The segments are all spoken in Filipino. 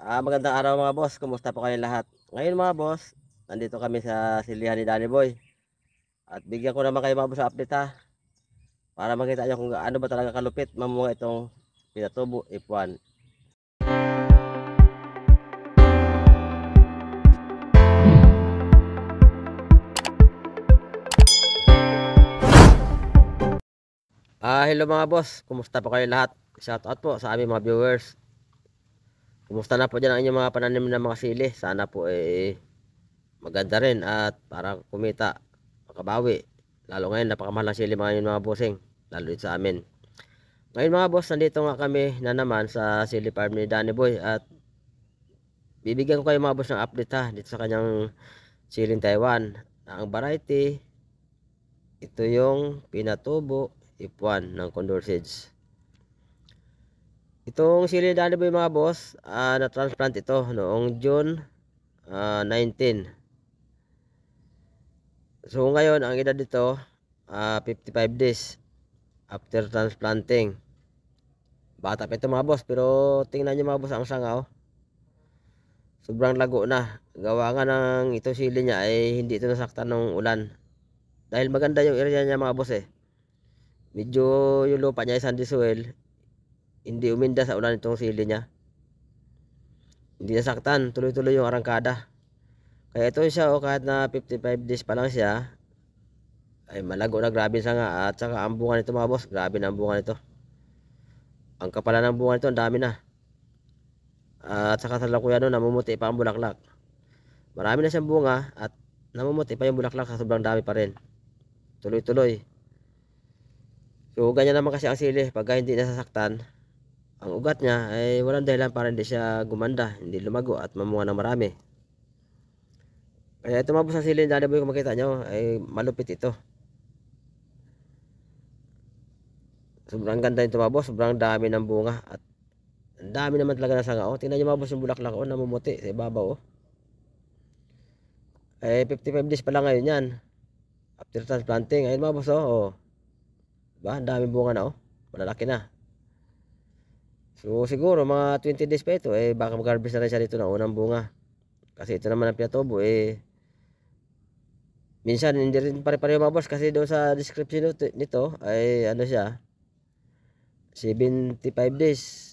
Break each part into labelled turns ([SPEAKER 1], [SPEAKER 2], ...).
[SPEAKER 1] Magandang araw mga boss, kumusta po kayong lahat? Ngayon mga boss, nandito kami sa silihan ni Danny Boy. At bigyan ko naman kayo mga boss sa update ha, para makita nyo kung ano ba talaga kalupit mamunga itong pinatubo F1. Hello mga boss, kumusta po kayong lahat? Shout out po sa aming mga viewers. Kumusta na po dyan ang inyong mga pananim ng mga sili? Sana po maganda rin at para kumita, makabawi. Lalo ngayon, napakamahal ng sili mga yun mga bossing, lalo dito sa amin. Ngayon mga boss, nandito nga kami na naman sa sili farm ni Danny Boy at bibigyan ko kayo mga boss ng update ha dito sa kanyang siling Taiwan. Ang variety, ito yung pinatubo F1 ng Condor Seeds. Itong sili ni Danny Boy mga boss, na-transplant ito noong June 19. So ngayon, ang edad dito, 55 days after transplanting. Bata pa ito mga boss, pero tingnan nyo mga boss ang sanga oh. Sobrang lago na. Gawa nga ng ito sili niya ay hindi ito nasaktan ng ulan. Dahil maganda yung area niya mga boss eh. Medyo yung lupa niya ay sandy soil. Hindi uminda sa ulan itong sili niya. Hindi nasaktan. Tuloy-tuloy yung arangkada. Kaya ito siya oh, kahit na 55 days pa lang siya, ay malago na grabe sa nga. At saka ang bunga nito mga boss, grabe na ang bunga nito. Ang kapala ng bunga nito, ang dami na. At saka sa lakuyan no, namumuti pa ang bulaklak. Marami na siyang bunga at namumuti pa yung bulaklak sa sobrang dami pa rin. Tuloy-tuloy. So ganyan naman kasi ang sili pagka hindi nasasaktan. Ang ugat niya ay walang dahilan para hindi siya gumanda, hindi lumago at mamunga ng marami. Kaya ito mga boss ang sili, Danny Boy, kung makita nyo ay malupit ito. Sobrang ganda ito mga boss, sobrang dami ng bunga at ang dami naman talaga ng sanga. Oh, tingnan nyo mga boss yung bulaklak oh, namumuti sa ibabaw oh. 55 days pa lang ngayon yan. After transplanting, ayun mga boss oh. Diba? Ang daming bunga na oh. Malalaki na. So siguro mga 20 days pa ito baka mag-harvest na rin siya dito ng unang bunga. Kasi ito naman ang pinatubo minsan hindi rin pare-pareho mga boss kasi doon sa description nito ay ano siya 75 days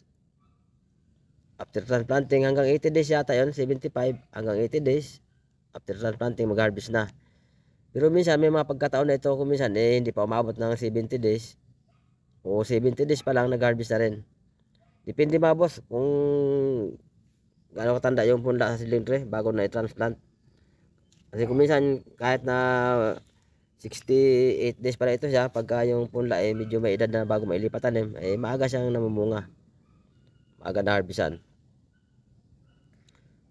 [SPEAKER 1] after transplanting hanggang 80 days yata yon, 75 hanggang 80 days after transplanting mag-harvest na. Pero minsan may mga pagkataon na ito kung minsan hindi pa umabot ng 70 days o 70 days pa lang nag-harvest na rin. Depende mga boss kung gaano katanda yung punla sa silindre bago na i-transplant. Kasi kung minsan kahit na 68 days pa na ito siya, pagka yung punla medyo may edad na bago mailipat tanim, maaga siyang namumunga. Maaga na harvestan.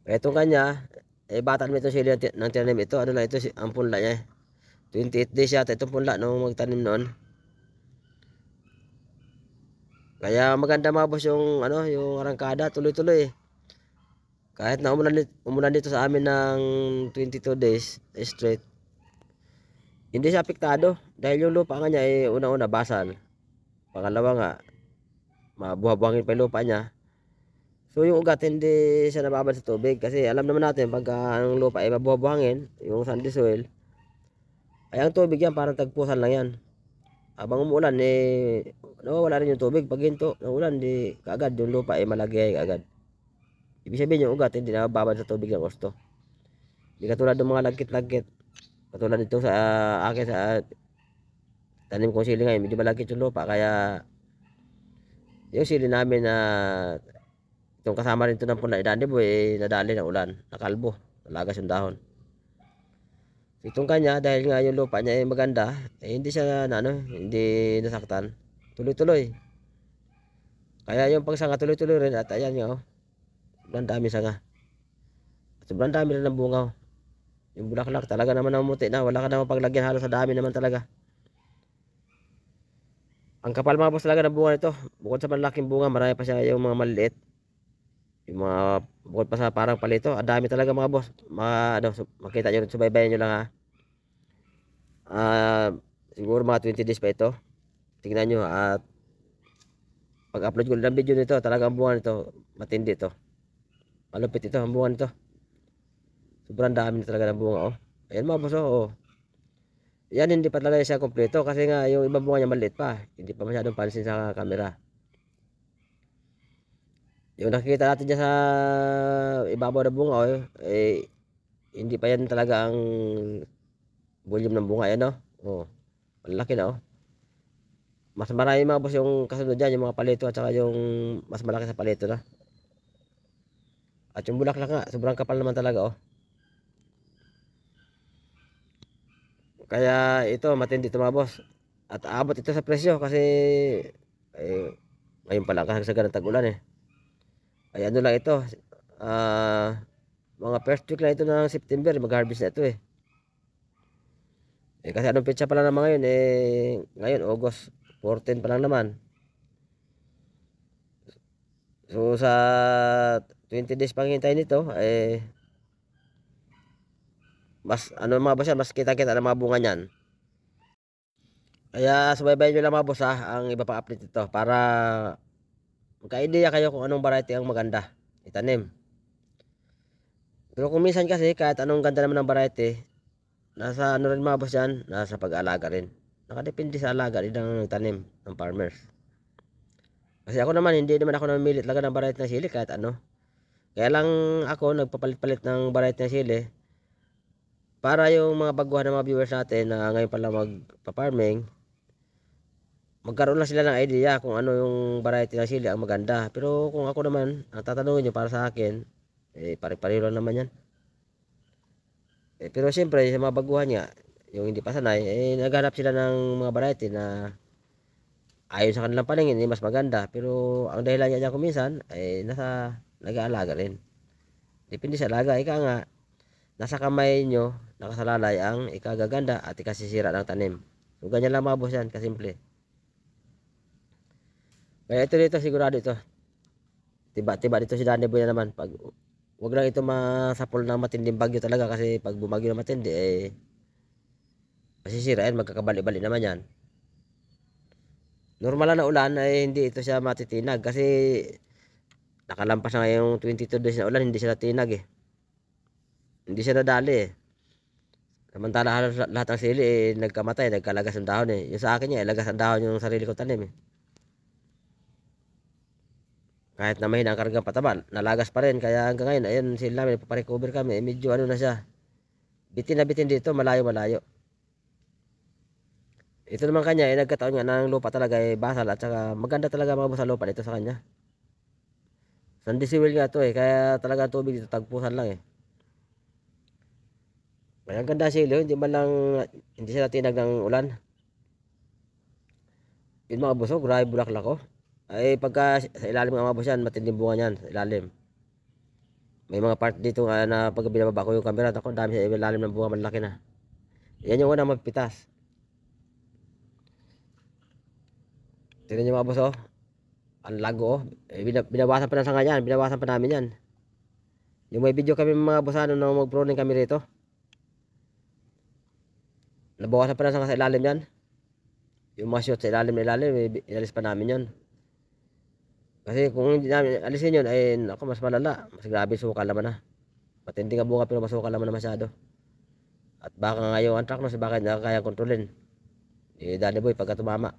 [SPEAKER 1] Kaya itong kanya, bata naman itong sili ng tinanim ito. Ano lang ito, ang punla niya 28 days yata itong punla nung magtanim noon. Kaya maganda mga boss yung yung arangkada, tuloy-tuloy. Kahit na umulan dito sa amin ng 22 days straight, hindi siya apektado dahil yung lupa nga niya una-una basal. Pangalawa nga, mabuhabuhangin pa yung lupa niya. So yung ugat hindi siya nababad sa tubig kasi alam naman natin pagka ang lupa ay mabuhabuhangin, yung sandy soil, ay ang tubig yan parang tagpusan lang yan. Habang umuulan nawawala rin yung tubig. Pag hinto ng ulan di kaagad yung lupa malagay kaagad. Ibig sabihin yung ugat hindi nababad sa tubig ng gusto. Hindi katulad ng mga lagkit-lagkit. Katulad nito sa akin sa tanim kong sili ngayon, medyo malagkit yung lupa kaya yung sili namin na itong kasama rin ito ng punla Danny Boy nadali ng ulan, nakalbo, nalagas yung dahon. Itong kanya dahil nga yung lupa niya maganda, hindi siya hindi nasaktan. Tuloy-tuloy. Kaya yung pagsanga tuloy-tuloy rin at ayan nga oh. Sobrang dami sanga. Sobrang dami rin ng bunga oh. Yung bulaklak talaga naman namuti na, wala ka naman paglagyan, halos sa dami naman talaga. Ang kapal mga boss talaga ng bunga nito. Bukod sa malaking bunga, marami pa siya yung mga maliliit. Yung mga bukod pa sa parang palito, ang dami talaga mga boss. Makita nyo rin, subaybayan nyo lang ha. Siguro mga 20 days pa ito. Tingnan nyo at pag-upload ko ng video nito, talagang bunga nito, matindi ito. Malupit ito ang bunga nito. Sobrang dami na talaga ng bunga oh. Ayan mga boss oh. Yan hindi pa talaga siya kompleto kasi nga yung ibang bunga niya maliit pa. Hindi pa masyadong pansin sa camera. Yung nakikita natin dyan sa ibabaw ng bunga oh, eh hindi pa yan talaga ang volume ng bunga yan oh. Oh, malaki na oh. Mas marami mga boss yung kasunod dyan, yung mga palito at saka yung mas malaki sa palito na. At yung bulaklak nga, sobrang kapal naman talaga oh. Kaya ito, matindi ito mga boss. At aabot ito sa presyo kasi ngayon pa lang kasagsagan ng tag-ulan eh. Ay ano lang ito, mga first week lang ito ng September, mag-harvest na ito eh. Kasi anong petsa pa lang naman ngayon ngayon August 14 pa lang naman. So sa 20 days pang hintay nito mas ano mga boss yan, mas kita-kita ng mga bunga niyan. Kaya subaybayan nyo lang mga boss ang iba pang update ito para magka-idea kayo kung anong variety ang maganda itanim. Pero kung minsan kasi kahit anong ganda naman ng variety, nasa ano rin mga boss yan, nasa pag-alaga rin. Nakadepende sa alaga rin ng tanim ng farmers. Kasi ako naman, hindi naman ako namimili talaga ng variety ng sili kahit ano. Kaya lang ako nagpapalit-palit ng variety ng sili para yung mga baguhan ng mga viewers natin na ngayon pala magpa-farming, magkaroon lang sila ng idea kung ano yung variety ng sili ang maganda. Pero kung ako naman, ang tatanungin nyo para sa akin, pare-pareho lang naman yan. Pero siyempre, sa mga baguhan nga, yung hindi pa sanay, naghanap sila ng mga variety na ayon sa kanilang paningin, mas maganda. Pero ang dahilan niya kung minsan, nasa nag-aalaga rin. Depende sa alaga. Ika nga, nasa kamay nyo, nakasalalay ang ikagaganda at ikasisira ng tanim. So, ganyan lang mga boss yan, kasimple. Kaya ito dito, sigurado ito. Tiba-tiba dito si Danny Boy na naman. Wag lang ito masapol ng matinding bagyo talaga kasi pag bumagyo na matindi, masisira yan, magkakabali-bali naman yan. Normal na ulan ay hindi ito siya matitinag kasi nakalampas na ngayong 22 days na ulan, hindi siya natinag eh. Hindi siya nadali eh. Samantala lahat ng sili nagkamatay, nagkalagas ng dahon eh. Yung sa akin niya, lagas ang dahon yung sarili ko tanim eh. Kahit na mahina ang kargang pataba, nalagas pa rin. Kaya hanggang ngayon, ayun sila namin, paparecover kami. Medyo ano na siya. Bitin na bitin dito, malayo-malayo. Ito naman kanya, nagkataon nga ng lupa talaga basal at saka maganda talaga mga sa lupa dito sa kanya. Sandy siwil nga to kaya talaga tubig dito, tagpusan lang eh. Kaya ang ganda silo, hindi sila tinag ng ulan. Yun mga busog, grabe bulaklak ko. Pagka sa ilalim ng mga boss yan, matinding bunga yan sa ilalim. May mga part dito nga na pag binababa ko yung camera, ako dami sa ilalim ng bunga, malaki na. Yan yung unang magpitas. Tignan nyo mga boss ang lago binawasan pa na sa ganyan, binawasan pa namin yan. Yung may video kami mga boss na mag-pruning kami rito. Nabawasan pa na sa ilalim yan. Yung mga shoot sa ilalim inalis pa namin yan. Kasi kung hindi namin alisin yun, ako mas malala. Mas grabe sukal naman na. Matindi nga bunga pero masukal naman na masyado. At baka nga yung anthracnose, baka hindi kaya kontrolin. Danny Boy pagka tumama.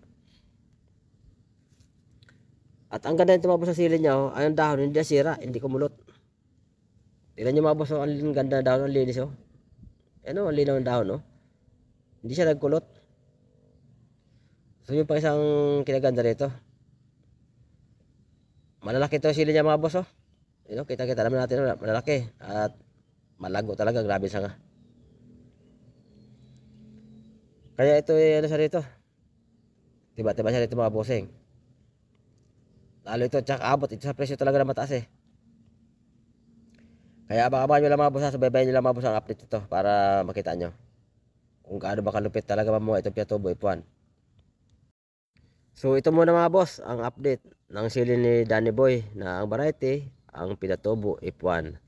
[SPEAKER 1] At ang ganda nito mga boss sa sili niya, ang dahon hindi sira, hindi kumulot. Tingnan niyo mga boss, ang ganda ng dahon, ang linis ang linaw ng dahon Hindi siya nagkulot. So yung pang isang kinaganda rito. Malalaki ito sili niya mga boss kita naman natin malalaki at malago talaga, grabe siya nga. Kaya ito ano siya rito. Tiba-tiba siya rito mga bossing. Lalo ito, tsaka abot ito sa presyo talaga na mataas Kaya abang-abangan nyo lang mga boss subaybayan nyo lang mga boss ang update ito para makita nyo kung gaano ba kalupit talaga mamuha itong Piatobo F1. So ito muna mga boss ang update ng sili ni Danny Boy na ang variety ang Piatobo F1.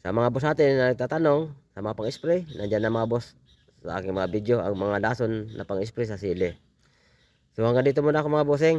[SPEAKER 1] Sa mga boss natin na nagtatanong sa mga pang-spray, nandyan na mga boss sa aking mga video ang mga lason na pang-spray sa sili. So hanggang dito muna ako mga bossing.